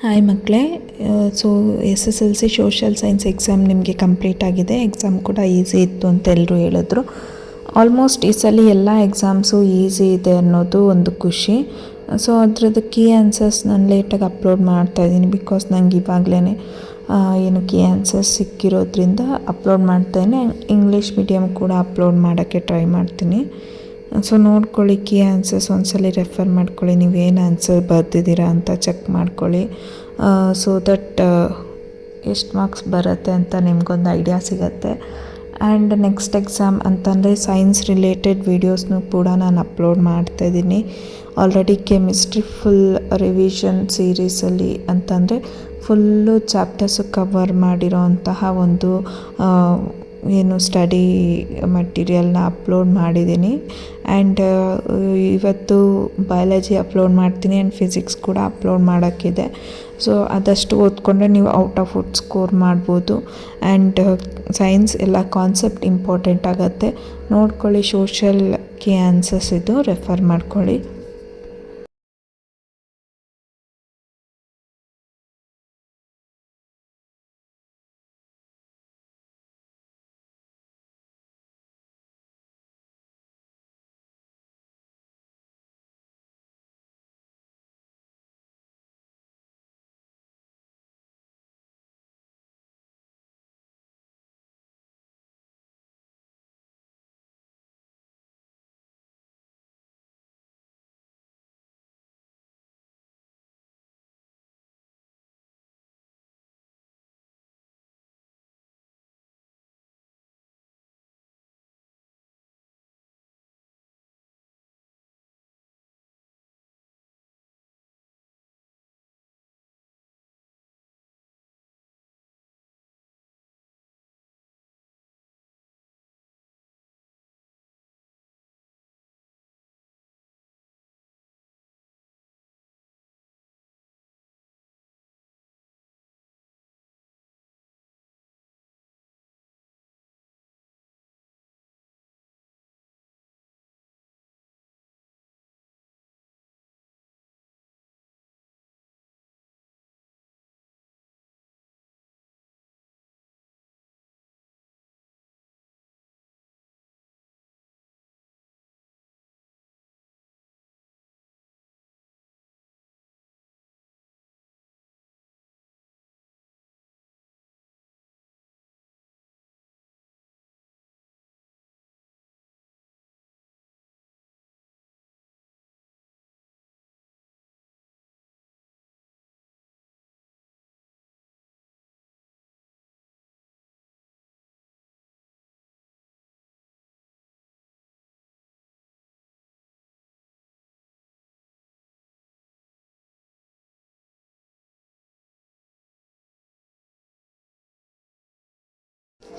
Hi ಮಕ್ಕಳೇ, so SSLC social science exam ನಿಮಗೆ complete ಆಗಿದೆ. ಎಕ್ಸಾಮ್ ಕೂಡ ಈಸಿ ಇತ್ತು ಅಂತ ಎಲ್ಲರೂ ಹೇಳಿದ್ರು. ಆಲ್ಮೋಸ್ಟ್ ಈ ಸಲ ಎಲ್ಲ ಎಕ್ಸಾಮ್ಸು ಈಸಿ ಇದೆ ಅನ್ನೋದು ಒಂದು ಖುಷಿ. ಸೊ ಅದ್ರದ್ದು ಕೀ ಆನ್ಸರ್ಸ್ ನಾನು ಲೇಟಾಗಿ ಅಪ್ಲೋಡ್ ಮಾಡ್ತಾಯಿದ್ದೀನಿ, ಬಿಕಾಸ್ ನಂಗೆ ಇವಾಗಲೇ ಏನು ಕೀ ಆನ್ಸರ್ಸ್ ಸಿಕ್ಕಿರೋದ್ರಿಂದ ಅಪ್ಲೋಡ್ ಮಾಡ್ತಾಯಿದ್ದೀನಿ. ಇಂಗ್ಲೀಷ್ ಮೀಡಿಯಮ್ ಕೂಡ ಅಪ್ಲೋಡ್ ಮಾಡೋಕ್ಕೆ ಟ್ರೈ ಮಾಡ್ತೀನಿ. ಸೊ ನೋಡ್ಕೊಳ್ಳಿ, ಕೀ ಆನ್ಸರ್ಸ್ ಒಂದ್ಸಲ ರೆಫರ್ ಮಾಡ್ಕೊಳ್ಳಿ, ನೀವೇನು ಆನ್ಸರ್ ಬರ್ದಿದ್ದೀರಾ ಅಂತ ಚೆಕ್ ಮಾಡ್ಕೊಳ್ಳಿ. ಸೊ ದಟ್ ಎಷ್ಟು ಮಾರ್ಕ್ಸ್ ಬರುತ್ತೆ ಅಂತ ನಿಮ್ಗೊಂದು ಐಡಿಯಾ ಸಿಗುತ್ತೆ. ಆ್ಯಂಡ್ ನೆಕ್ಸ್ಟ್ ಎಕ್ಸಾಮ್ ಅಂತಂದರೆ ಸೈನ್ಸ್ ರಿಲೇಟೆಡ್ ವೀಡಿಯೋಸ್ನೂ ಕೂಡ ನಾನು ಅಪ್ಲೋಡ್ ಮಾಡ್ತಾಯಿದ್ದೀನಿ. ಆಲ್ರೆಡಿ ಕೆಮಿಸ್ಟ್ರಿ ಫುಲ್ ರಿವಿಷನ್ ಸೀರೀಸಲ್ಲಿ ಅಂತಂದರೆ ಫುಲ್ಲು ಚಾಪ್ಟರ್ಸು ಕವರ್ ಮಾಡಿರೋ ಅಂತಹ ಒಂದು ಏನು ಸ್ಟಡಿ ಮಟೀರಿಯಲ್ನ ಅಪ್ಲೋಡ್ ಮಾಡಿದ್ದೀನಿ. ಆ್ಯಂಡ್ ಇವತ್ತು ಬಯಾಲಜಿ ಅಪ್ಲೋಡ್ ಮಾಡ್ತೀನಿ ಆ್ಯಂಡ್ ಫಿಸಿಕ್ಸ್ ಕೂಡ ಅಪ್ಲೋಡ್ ಮಾಡೋಕ್ಕಿದೆ. ಸೊ ಆದಷ್ಟು ಓದ್ಕೊಂಡ್ರೆ ನೀವು ಔಟ್ ಆಫ್ ಔಟ್ ಸ್ಕೋರ್ ಮಾಡ್ಬೋದು. ಆ್ಯಂಡ್ ಸೈನ್ಸ್ ಎಲ್ಲ ಕಾನ್ಸೆಪ್ಟ್ ಇಂಪಾರ್ಟೆಂಟ್ ಆಗುತ್ತೆ. ನೋಡ್ಕೊಳ್ಳಿ, ಸೋಷಲ್ ಕೀ ಆನ್ಸರ್ಸ್ ಇದು ರೆಫರ್ ಮಾಡ್ಕೊಳ್ಳಿ.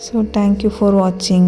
So thank you for watching.